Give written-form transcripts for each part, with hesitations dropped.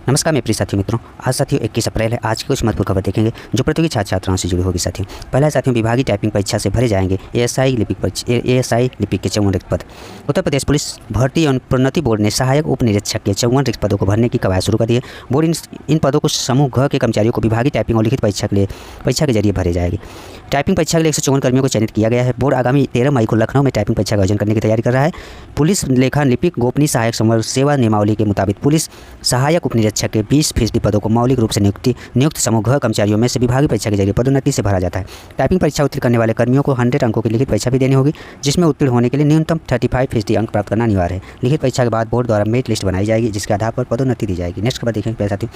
नमस्कार मेरे प्रिय साथियों मित्रों। आज साथियों 21 अप्रैल है। आज की कुछ महत्वपूर्ण खबर देखेंगे जो प्रतियोगी छात्र छात्राओं से जुड़ी होगी। साथियों पहला साथियों विभागीय टाइपिंग परीक्षा से भरे जाएंगे एएसआई लिपिक के 54 रिक्त पद। उत्तर प्रदेश पुलिस भर्ती एवं प्रोन्नति बोर्ड ने सहायक उप निरीक्षक के 54 रिक्त पदों को भरने की कवायद शुरू कर दी है। बोर्ड इन पदों को समूह घ के कर्मचारियों को विभागीय टाइपिंग और लिखित परीक्षा के जरिए भरे जाएगी। टाइपिंग परीक्षा के लिए 154 कर्मियों को चयनित किया गया है। बोर्ड आगामी 13 मई को लखनऊ में टाइपिंग परीक्षा का आयोजन करने की तैयारी कर रहा है। पुलिस लेखा लिपिक गोपनीय सहायक सेवा नियमावली के मुताबिक पुलिस सहायक उप निरीक्षक के 20% पदों को मौलिक रूप से नियुक्त समूह घ कर्मचारियों में से विभागीय परीक्षा के जरिए पदोन्नति से भरा जाता है। टाइपिंग परीक्षा उत्तीर्ण करने वाले कर्मियों को 100 अंकों की लिखित परीक्षा भी देनी होगी, जिसमें उत्तीर्ण होने के लिए न्यूनतम 35% अंक प्राप्त करना अनिवार्य है। लिखित परीक्षा के बाद बोर्ड द्वारा मेरिट लिस्ट बनाई जाएगी, जिसके आधार पर पदोन्नति दी जाएगी। नेक्स्ट खबर देखेंगे साथियों।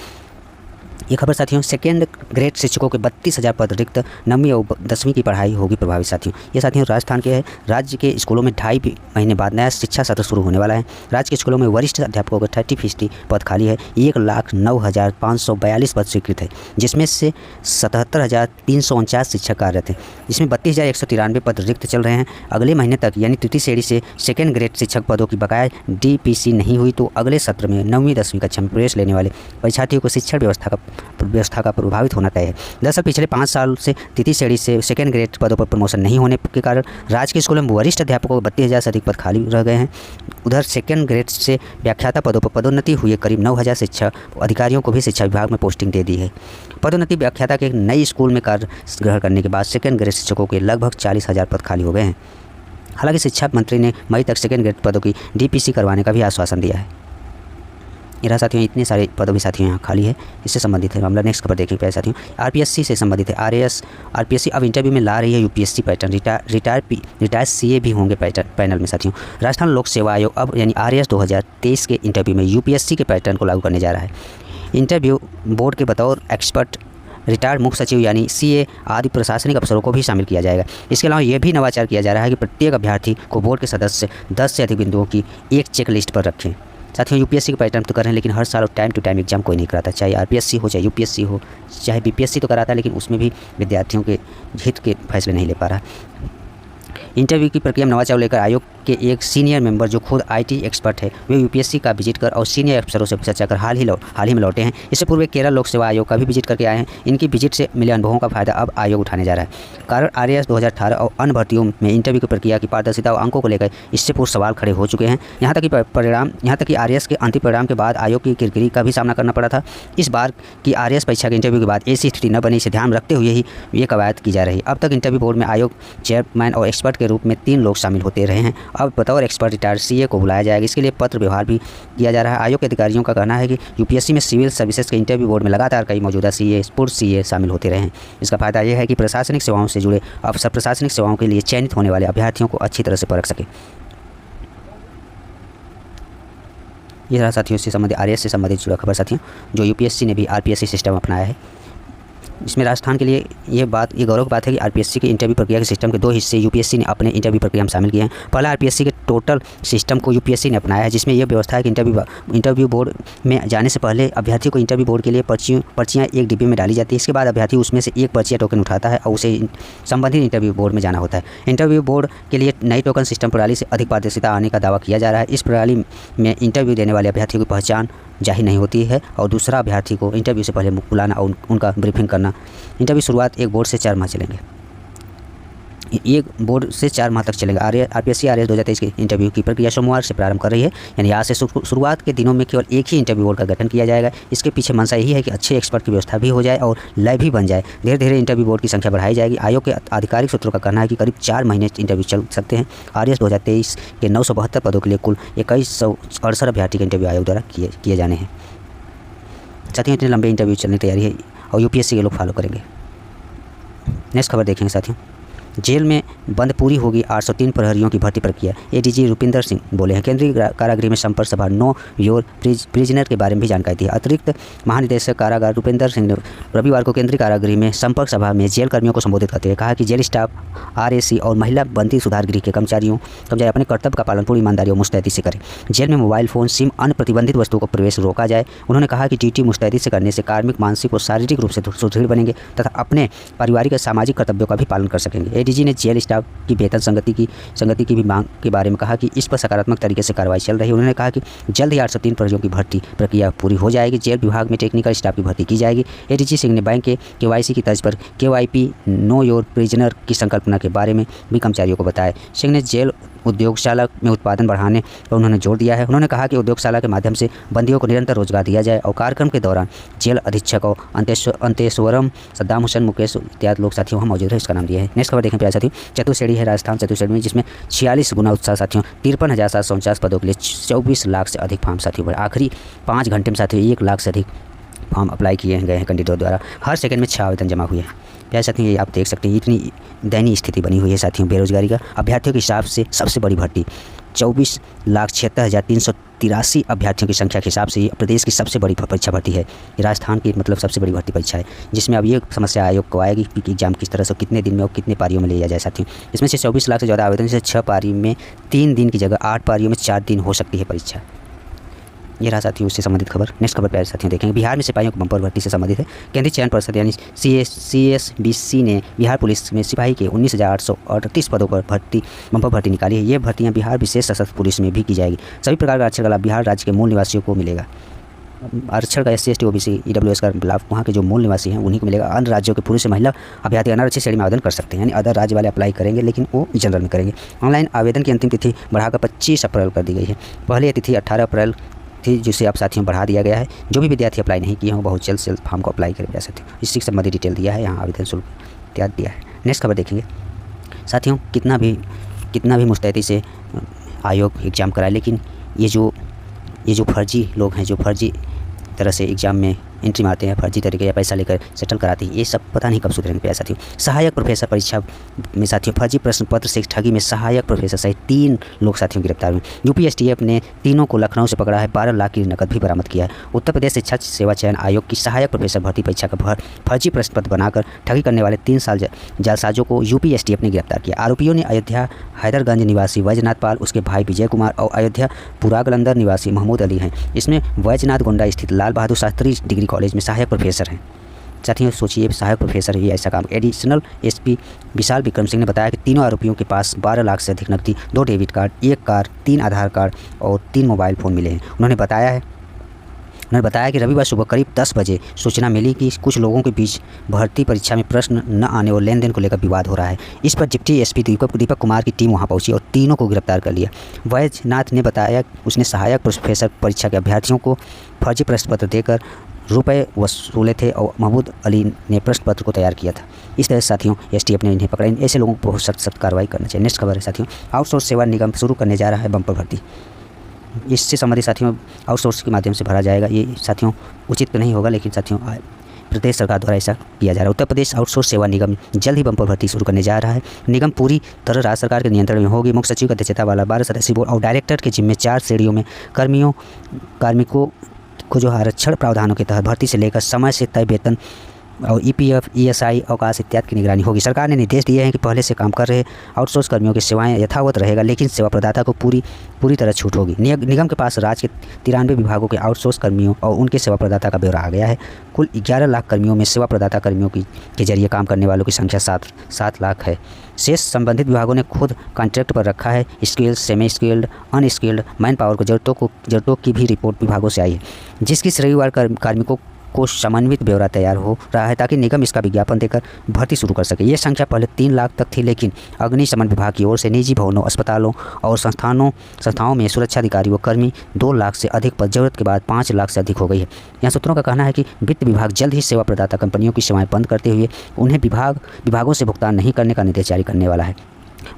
ये खबर साथियों सेकेंड ग्रेड शिक्षकों के 32,000 पद रिक्त 9वीं और 10वीं की पढ़ाई होगी प्रभावित। साथियों ये साथियों राजस्थान के है। राज्य के स्कूलों में 2.5 महीने बाद नया शिक्षा सत्र शुरू होने वाला है। राज्य के स्कूलों में वरिष्ठ अध्यापकों के 30% पद खाली है। 1,09,542 पद स्वीकृत है, जिसमें से 77,349 शिक्षक कार्यरत हैं, जिसमें 32,193 पद रिक्त चल रहे हैं। अगले महीने तक यानी तृतीय श्रेणी से सेकेंड ग्रेड शिक्षक पदों की बकाया DPC नहीं हुई तो अगले सत्र में 9वीं 10वीं कक्षा में प्रवेश लेने वाले परीक्षार्थियों को शिक्षण व्यवस्था का प्रभावित होना तय है। दरअसल पिछले 5 साल से तृतीय श्रेणी से सेकेंड ग्रेड पदों पर प्रमोशन नहीं होने के कारण राज्य के स्कूलों में वरिष्ठ अध्यापकों को 32,000 से अधिक पद खाली रह गए हैं। उधर सेकेंड ग्रेड से व्याख्याता पदों पर पदोन्नति हुए करीब 9,000 शिक्षा अधिकारियों को भी शिक्षा विभाग में पोस्टिंग दे दी है। पदोन्नति व्याख्याता के नई स्कूल में कार्य ग्रहण करने के बाद सेकेंड ग्रेड शिक्षकों के लगभग 40,000 पद खाली हो गए हैं। हालांकि शिक्षा मंत्री ने मई तक सेकेंड ग्रेड पदों की DPC करवाने का भी आश्वासन दिया है। मेरा साथियों इतने सारे पदों भी साथियों यहाँ खाली है, इससे संबंधित है मामला। नेक्स्ट खबर देखेंगे प्यारे साथियों। RPSC से संबंधित है। RPSC अब इंटरव्यू में ला रही है UPSC पैटर्न। रिटायर्ड CA भी होंगे पैनल में। साथियों राजस्थान लोक सेवा आयोग अब यानी RAS 2023 के इंटरव्यू में UPSC के पैटर्न को लागू करने जा रहा है। इंटरव्यू बोर्ड के बतौर एक्सपर्ट रिटायर्ड मुख्य सचिव यानी CA आदि प्रशासनिक अफसरों को भी शामिल किया जाएगा। इसके अलावा यह भी नवाचार किया जा रहा है कि प्रत्येक अभ्यर्थी को बोर्ड के सदस्य 10 से अधिक बिंदुओं की एक चेक लिस्ट पर रखें। साथियों UPSC के पैटर्न तो कर रहे हैं, लेकिन हर साल टाइम टू टाइम एग्जाम कोई नहीं कराता। चाहे RPSC हो, चाहे UPSC हो, चाहे BPSC तो कराता है, लेकिन उसमें भी विद्यार्थियों के हित के फैसले नहीं ले पा रहा। इंटरव्यू की प्रक्रिया में नवाचार लेकर आयोग के एक सीनियर मेंबर जो खुद IT एक्सपर्ट है, वे UPSC का विजिट कर और सीनियर अफसरों से चर्चा कर हाल ही में लौटे हैं। इससे पूर्व केरल लोक सेवा आयोग का भी विजिट करके आए हैं। इनकी विजिट से मिले अनुभवों का फायदा अब आयोग उठाने जा रहा है। कारण RAS 2018 और अन्य भर्तियों में इंटरव्यू की प्रक्रिया की पारदर्शिता और अंकों को लेकर इससे पूर्व सवाल खड़े हो चुके हैं। यहाँ तक कि RAS के अंतिम परिणाम के बाद आयोग की किरकिरी का भी सामना करना पड़ा था। इस बार की RAS परीक्षा के इंटरव्यू के बाद ऐसी स्थिति न बने, इसे ध्यान रखते हुए ही ये कवायद की जा रही है। अब तक इंटरव्यू बोर्ड में आयोग चेयरमैन और एक्सपर्ट के रूप में 3 लोग शामिल होते रहे हैं। अब बतौर एक्सपर्ट रिटायर्ड CA को बुलाया जाएगा। इसके लिए पत्र व्यवहार भी किया जा रहा है। आयोग के अधिकारियों का कहना है कि UPSC में सिविल सर्विसेज के इंटरव्यू बोर्ड में लगातार कई मौजूदा पूर्व CA शामिल होते रहे हैं। इसका फायदा यह है कि प्रशासनिक सेवाओं से जुड़े अफसर प्रशासनिक सेवाओं के लिए चयनित होने वाले अभ्यर्थियों को अच्छी तरह से परख सके। ये रहा साथियों से संबंधित RAS से संबंधित जुड़ा खबर साथियों, जो UPSC ने भी RPSC सिस्टम अपनाया है। इसमें राजस्थान के लिए ये गौरव की बात है कि RPSC के इंटरव्यू प्रक्रिया के सिस्टम के 2 हिस्से UPSC ने अपने इंटरव्यू प्रक्रिया में शामिल किए हैं। पहला RPSC के टोटल सिस्टम को UPSC ने अपनाया है, जिसमें यह व्यवस्था है कि इंटरव्यू बोर्ड में जाने से पहले अभ्यर्थी को इंटरव्यू बोर्ड के लिए पर्चियाँ एक डिब्बे में डाली जाती है। इसके बाद अभ्यर्थी उसमें से एक पर्ची या टोकन उठाता है और उसे संबंधित इंटरव्यू बोर्ड में जाना होता है। इंटरव्यू बोर्ड के लिए नई टोकन सिस्टम प्रणाली से अधिक पारदर्शिता आने का दावा किया जा रहा है। इस प्रणाली में इंटरव्यू देने वाले अभ्यर्थियों की पहचान जाहिर नहीं होती है और दूसरा अभ्यर्थी को इंटरव्यू से पहले बुलाना और उनका ब्रीफिंग करना। इंटरव्यू शुरुआत एक बोर्ड से 4 माह चलेंगे। एक बोर्ड से 4 माह तक चलेगा। RPSC RAS 2023 के इंटरव्यू की प्रक्रिया सोमवार से प्रारंभ कर रही है, यानी आज से शुरुआत के दिनों में केवल एक ही इंटरव्यू बोर्ड का गठन किया जाएगा। इसके पीछे मंशा यही है कि अच्छे एक्सपर्ट की व्यवस्था भी हो जाए और लय भी बन जाए। धीरे धीरे इंटरव्यू बोर्ड की संख्या बढ़ाई जाएगी। आयोग के आधिकारिक सूत्रों का कहना है कि करीब 4 महीने इंटरव्यू चल सकते हैं। RAS 2023 के 972 पदों के लिए कुल 2168 अभ्यर्थी के इंटरव्यू आयोग द्वारा किए जाने हैं। साथियों इतने लंबे इंटरव्यू चलने की तैयारी है और UPSC के लोग फॉलो करेंगे। नेक्स्ट खबर देखेंगे साथियों। जेल में बंद पूरी होगी 803 प्रहरियों की भर्ती प्रक्रिया। ADG रुपिंदर सिंह बोले हैं। केंद्रीय कारागृह में संपर्क सभा नो योर प्रिजनर के बारे में भी जानकारी दी। अतिरिक्त महानिदेशक कारागार रुपिंदर सिंह ने रविवार को केंद्रीय कारागृह में संपर्क सभा में जेल कर्मियों को संबोधित करते हुए कहा कि जेल स्टाफ RAC और महिला बंदी सुधार गृह के कर्मचारी अपने कर्तव्य का पालन पूरी ईमानदारी और मुस्तैदी से करें। जेल में मोबाइल फ़ोन, सिम, अन्य प्रतिबंधित वस्तुओं को प्रवेश रोका जाए। उन्होंने कहा कि ड्यूटी मुस्तैदी से करने से कार्मिक, मानसिक और शारीरिक रूप से सुदृढ़ बनेंगे तथा अपने पारिवारिक और सामाजिक कर्तव्यों का भी पालन कर सकेंगे। एडीजी ने जेल स्टाफ की वेतन संगति की भी मांग के बारे में कहा कि इस पर सकारात्मक तरीके से कार्रवाई चल रही है। उन्होंने कहा कि जल्द ही 803 पदों की भर्ती प्रक्रिया पूरी हो जाएगी। जेल विभाग में टेक्निकल स्टाफ की भर्ती की जाएगी। एडीजी सिंह ने बैंक के KYC की तर्ज पर KYP नो योर प्रिजनर की संकल्पना के बारे में भी कर्मचारियों को बताया। सिंह ने जेल उद्योगशाला में उत्पादन बढ़ाने पर उन्होंने जोर दिया है। उन्होंने कहा कि उद्योगशाला के माध्यम से बंदियों को निरंतर रोजगार दिया जाए और कार्यक्रम के दौरान जेल अधीक्षक और अंतेश्वरम, सद्दाम हुसैन, मुकेश इत्यादि लोग साथियों वहाँ मौजूद है। इसका नाम दिया है। नेक्स्ट खबर देखें प्यारे साथियों, चतुश्रेणी है राजस्थान चतुश्रेणी में, जिसमें 46 गुना उत्साह साथियों 53,749 पदों के लिए 24 लाख से अधिक फॉर्म साथियों आखिरी 5 घंटे में साथियों 1 लाख से अधिक फॉर्म अप्लाई किए गए हैं कैंडिडेट द्वारा। हर सेकंड में 6 आवेदन जमा हुए हैं। प्यारे साथियों ये आप देख सकते हैं, इतनी दयनीय स्थिति बनी हुई है साथियों बेरोजगारी का। अभ्यर्थियों के हिसाब से सबसे बड़ी भर्ती 24,76,383 अभ्यर्थियों की संख्या के हिसाब से ये प्रदेश की सबसे बड़ी परीक्षा भर्ती है। ये राजस्थान की मतलब सबसे बड़ी भर्ती परीक्षा है, जिसमें अब ये समस्या आयोग को आएगी कि एग्जाम किस तरह से कितने दिन में और कितने पारियों में लिया जाए साथियों। इसमें से 24 लाख से ज़्यादा आवेदन से 6 पारी में 3 दिन की जगह 8 पारियों में 4 दिन हो सकती है परीक्षा। ये रहा साथियों उससे संबंधित खबर। नेक्स्ट खबर प्यारे साथियों देखेंगे, बिहार में सिपाहियों की बंपर भर्ती से संबंधित है। केंद्रीय चयन परिषद यानी CSBC ने बिहार पुलिस में सिपाही के 19,838 पदों पर बंपर भर्ती निकाली है। ये भर्तियां बिहार विशेष सशस्त्र पुलिस में भी की जाएगी। सभी प्रकार का आरक्षण का लाभ बिहार राज्य के मूल निवासियों को मिलेगा। आरक्षण का SC, ST, OBC, EWS का लाभ वहाँ के जो मूल निवासी हैं उन्हीं को मिलेगा। अन्य राज्यों के पुरुष से महिला अभ्यर्थी अनारक्षित श्रेणी में आवेदन कर सकते हैं, यानी अदर राज्य वाले अप्लाई करेंगे लेकिन वो जनरल में करेंगे। ऑनलाइन आवेदन की अंतिम तिथि बढ़ाकर 25 अप्रैल कर दी गई है। पहले यह तिथि 18 अप्रैल थी, जिसे अब साथियों बढ़ा दिया गया है। जो भी विद्यार्थी अप्लाई नहीं किए हैं वो बहुत जल्द से फॉर्म को अप्लाई करें जा सकते हैं। इसी से संबंधित डिटेल दिया है यहाँ, आवेदन शुल्क इत्यादि दिया है। नेक्स्ट खबर देखेंगे साथियों, कितना भी मुस्तैदी से आयोग एग्ज़ाम कराए, लेकिन ये जो फर्जी लोग हैं, जो फर्जी तरह से एग्ज़ाम में एंट्री मारते हैं, फर्जी तरीके या पैसा लेकर सेटल कराते हैं, ये सब पता नहीं कब सुधरेंगे प्यारे साथियों। सहायक प्रोफेसर परीक्षा में साथियों फर्जी प्रश्न पत्र से ठगी में सहायक प्रोफेसर सहित 3 लोग साथियों गिरफ्तार हुए। UP STF ने तीनों को लखनऊ से पकड़ा है। 12 लाख की नकद भी बरामद किया है। उत्तर प्रदेश शिक्षा सेवा चयन आयोग की सहायक प्रोफेसर भर्ती परीक्षा का फर्जी प्रश्न पत्र बनाकर ठगी करने वाले 3 जालसाजों को UP STF ने गिरफ्तार किया। आरोपियों ने अयोध्या हैदरगंज निवासी वैजनाथ पाल, उसके भाई विजय कुमार और अयोध्या पुरागलंदर निवासी महमूद अली हैं। इसमें वैजनाथ गोंडा स्थित लाल बहादुर शास्त्री डिग्री कॉलेज में सहायक प्रोफेसर हैं। साथियों सोचिए, सहायक प्रोफेसर ही ऐसा काम। एडिशनल SP विशाल विक्रम सिंह ने बताया कि तीनों आरोपियों के पास 12 लाख से अधिक नकदी, 2 डेबिट कार्ड, 1 कार, 3 आधार कार्ड और 3 मोबाइल फ़ोन मिले हैं। उन्होंने बताया कि रविवार सुबह करीब 10 बजे सूचना मिली कि कुछ लोगों के बीच भर्ती परीक्षा में प्रश्न न आने और लेन देन को लेकर विवाद हो रहा है। इस पर डिप्टी SP दीपक कुमार की टीम वहां पहुंची और तीनों को गिरफ्तार कर लिया। वैजनाथ ने बताया उसने सहायक प्रोफेसर परीक्षा के अभ्यर्थियों को फर्जी प्रश्न पत्र देकर रुपए वसूले थे और महमूद अली ने प्रश्न पत्र को तैयार किया था। इस तरह साथियों STF ने इन्हें पकड़ा। ऐसे लोगों को बहुत सख्त कार्रवाई करना चाहिए। नेक्स्ट खबर है साथियों, आउटसोर्स सेवा निगम शुरू करने जा रहा है बंपर भर्ती। इससे संबंधित साथियों आउटसोर्स के माध्यम से भरा जाएगा। ये साथियों उचित तो नहीं होगा, लेकिन साथियों प्रदेश सरकार द्वारा ऐसा किया जा रहा है। उत्तर प्रदेश आउटसोर्स सेवा निगम जल्द ही बंपर भर्ती शुरू करने जा रहा है। निगम पूरी तरह राज्य सरकार के नियंत्रण में होगी। मुख्य सचिव की अध्यक्षता वाला 12 सदस्यीय बोर्ड और डायरेक्टर के जिम्मे 4 श्रेणियों में कार्मिकों को जो आरक्षण प्रावधानों के तहत भर्ती से लेकर समय से तय वेतन और EPF, ESI, अवकाश इत्यादि की निगरानी होगी। सरकार ने निर्देश दिए हैं कि पहले से काम कर रहे आउटसोर्स कर्मियों की सेवाएं यथावत रहेगा, लेकिन सेवा प्रदाता को पूरी तरह छूट होगी। निगम के पास राज्य के 93 विभागों के आउटसोर्स कर्मियों और उनके सेवा प्रदाता का ब्यौरा आ गया है। कुल 11 लाख कर्मियों में सेवा प्रदाता कर्मियों के जरिए काम करने वालों की संख्या 7 लाख है। शेष संबंधित विभागों ने खुद कॉन्ट्रैक्ट पर रखा है। Skilled, semi skilled, unskilled man power को जरूरतों की भी रिपोर्ट विभागों से आई है, जिसकी रविवार कार्मिकों को समन्वित ब्यौरा तैयार हो रहा है ताकि निगम इसका विज्ञापन देकर भर्ती शुरू कर सके। ये संख्या पहले 3 लाख तक थी, लेकिन अग्निशमन विभाग की ओर से निजी भवनों, अस्पतालों और संस्थाओं में सुरक्षा अधिकारी व कर्मी 2 लाख से अधिक पर जरूरत के बाद 5 लाख से अधिक हो गई है। यहाँ सूत्रों का कहना है कि वित्त विभाग जल्द ही सेवा प्रदाता कंपनियों की सेवाएं बंद करते हुए उन्हें विभागों से भुगतान नहीं करने का निर्देश जारी करने वाला है।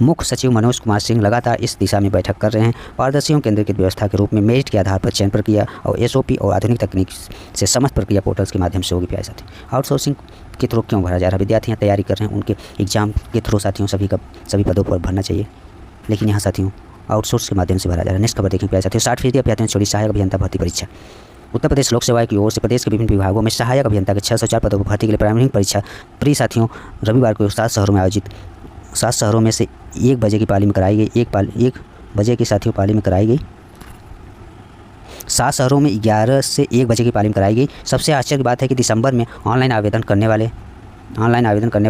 मुख्य सचिव मनोज कुमार सिंह लगातार इस दिशा में बैठक कर रहे हैं। पारदर्शी एवं केंद्रीकृत व्यवस्था के रूप में मेरिट के आधार पर चयन प्रक्रिया और SOP और आधुनिक तकनीक से समस्त प्रक्रिया पोर्टल्स के माध्यम से होगी। प्यारे साथी, आउटसोर्सिंग के थ्रू क्यों भरा जा रहा है? विद्यार्थी यहाँ तैयारी कर रहे हैं, उनके एग्जाम के थ्रू साथियों सभी पदों पर भरना चाहिए, लेकिन यहाँ साथियों आउटसोर्स के माध्यम से भरा जा रहा है। नेक्स्ट खबर देखें प्यारे साथियों, 60% अभ्यर्थियों ने छोड़ी सहायक अभियंता भर्ती परीक्षा। उत्तर प्रदेश लोक सेवा की ओर से प्रदेश के विभिन्न विभागों में सहायक अभियंता के 604 पदों पर भर्ती के लिए प्रारंभिक परीक्षा साथियों रविवार को 7 शहरों में आयोजित 7 शहरों में से 1 बजे की पाली में कराई गई। 1 बजे की साथियों पाली में कराई गई। 7 शहरों में 11 से 1 बजे की पाली में कराई गई। सबसे आश्चर्य की बात है कि दिसंबर में ऑनलाइन आवेदन करने वाले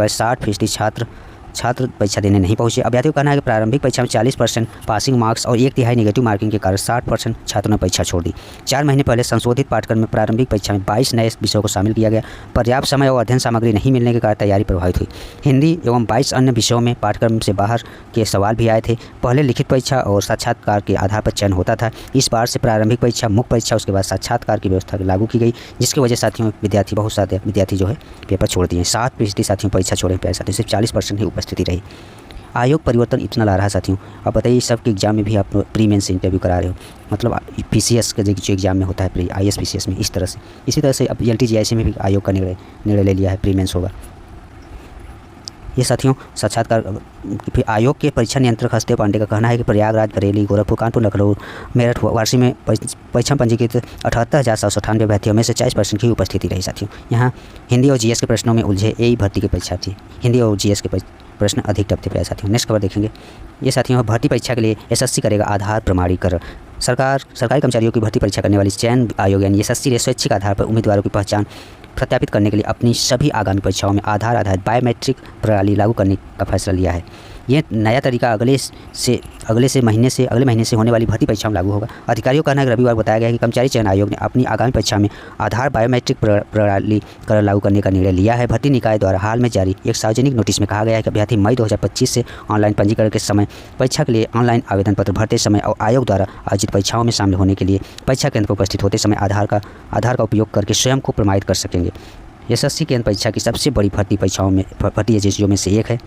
60% छात्र छात्र परीक्षा देने नहीं पहुंचे। अभ्यर्थियों का कहना है कि प्रारंभिक परीक्षा में 40% पासिंग मार्क्स और 1/3 नेगेटिव मार्किंग के कारण 60% छात्रों ने परीक्षा छोड़ दी। 4 महीने पहले संशोधित पाठ्यक्रम में प्रारंभिक परीक्षा में 22 नए विषयों को शामिल किया गया। पर्याप्त समय और अध्ययन सामग्री नहीं मिलने के कारण तैयारी प्रभावित हुई। हिंदी एवं 22 अन्य विषयों में पाठ्यक्रम से बाहर के सवाल भी आए थे। पहले लिखित परीक्षा और साक्षात्कार के आधार पर चयन होता था। इस बार से प्रारंभिक परीक्षा, मुख्य परीक्षा, उसके बाद साक्षात्कार की व्यवस्था लागू की गई, जिसकी वजह साथियों बहुत सारे विद्यार्थी जो है पेपर छोड़ दिए। 7% साथियों परीक्षा छोड़े प्यारे साथियों, सिर्फ 40% ही उपस्थिति रही। आयोग परिवर्तन इतना ला रहा है साथियों। अब बताइए सब के एग्जाम में भी आप प्री मेंस इंटरव्यू करा रहे हो, मतलब पीसीएस के जो एग्जाम में होता है प्री आईएएस पीसीएस में, इस तरह से इसी तरह से अब एलटीजीआईसी में भी आयोग का निर्णय ले लिया है, प्री मेंस होगा। ये साथियों साक्षात्कार फिर आयोग के परीक्षा नियंत्रक हस्ते पांडे का कहना है कि प्रयागराज, बरेली, गोरखपुर, कानपुर, लखनऊ, मेरठ, वाराणसी में परीक्षा पंजीकृत 78,798 अभ्यर्थियों में से 40% की उपस्थिति रही साथियों। यहाँ हिंदी और जीएस के प्रश्नों में उलझे एई भर्ती के परीक्षार्थी, हिंदी और जीएस के प्रश्न अधिक टफ थे प्यारे साथियों। नेक्स्ट खबर देखेंगे। ये साथियों भर्ती परीक्षा के लिए एसएससी करेगा आधार प्रमाणीकरण। सरकारी कर्मचारियों की भर्ती परीक्षा करने वाली चयन आयोग यानी एसएससी ने स्वैच्छिक आधार पर उम्मीदवारों की पहचान सत्यापित करने के लिए अपनी सभी आगामी परीक्षाओं में आधार आधारित बायोमेट्रिक प्रणाली लागू करने का फैसला लिया है। यह नया तरीका अगले महीने से होने वाली भर्ती परीक्षाओं में लागू होगा। अधिकारियों का कहना है कि रविवार बताया गया है कि कर्मचारी चयन आयोग ने अपनी आगामी परीक्षा में आधार बायोमेट्रिक प्रणाली लागू करने का निर्णय लिया है। भर्ती निकाय द्वारा हाल में जारी एक सार्वजनिक नोटिस में कहा गया है कि अभ्यर्थी मई 2025 से ऑनलाइन पंजीकरण के समय, परीक्षा के लिए ऑनलाइन आवेदन पत्र भरते समय और आयोग द्वारा आयोजित परीक्षाओं में शामिल होने के लिए परीक्षा केंद्र पर उपस्थित होते समय आधार का उपयोग करके स्वयं को प्रमाणित कर सकेंगे। एसएससी केंद्र परीक्षा की सबसे बड़ी भर्ती एजेंसियों में से एक है।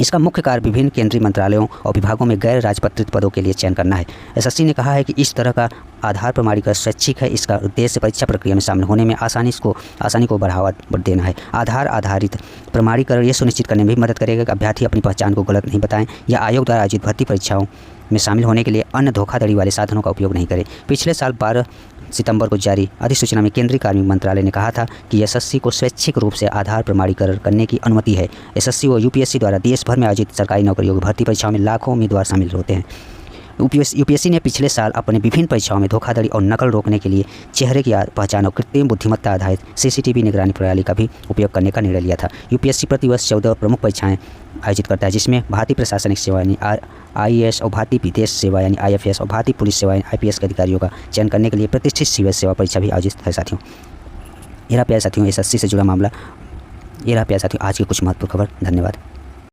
इसका मुख्य कार्य विभिन्न केंद्रीय मंत्रालयों और विभागों में गैर राजपत्रित पदों के लिए चयन करना है। एसएससी ने कहा है कि इस तरह का आधार प्रमाणीकरण स्वैच्छिक है। इसका उद्देश्य परीक्षा प्रक्रिया में शामिल होने में आसानी को बढ़ावा देना है। आधार आधारित प्रमाणीकरण ये सुनिश्चित करने में भी मदद करेगा कि अभ्यर्थी अपनी पहचान को गलत नहीं बताएं या आयोग द्वारा आयोजित भर्ती परीक्षाओं में शामिल होने के लिए अन्य धोखाधड़ी वाले साधनों का उपयोग नहीं करें। पिछले साल 12 सितंबर को जारी अधिसूचना में केंद्रीय कार्मिक मंत्रालय ने कहा था कि एसएससी को स्वैच्छिक रूप से आधार प्रमाणीकरण करने की अनुमति है। एसएससी व यूपीएससी द्वारा देश भर में आयोजित सरकारी नौकरियों की भर्ती परीक्षाओं में लाखों उम्मीदवार शामिल होते हैं। यूपीएससी ने पिछले साल अपने विभिन्न परीक्षाओं में धोखाधड़ी और नकल रोकने के लिए चेहरे की पहचान और कृत्रिम बुद्धिमत्ता आधारित सीसीटीवी निगरानी प्रणाली का भी उपयोग करने का निर्णय लिया था। यूपीएससी प्रतिवर्ष 14 प्रमुख परीक्षाएं आयोजित करता है, जिसमें भारतीय प्रशासनिक सेवा यानी आईएएस और भारतीय विदेश सेवा यानी आईएफएस और भारतीय पुलिस सेवा यानी आईपीएस के अधिकारियों का चयन करने के लिए प्रतिष्ठित सिविल सेवा परीक्षा भी आयोजित है साथियों। ये रहा प्यारे साथियों एसएससी से जुड़ा मामला। ये रहा प्यारे साथियों आज की कुछ महत्वपूर्ण खबर। धन्यवाद।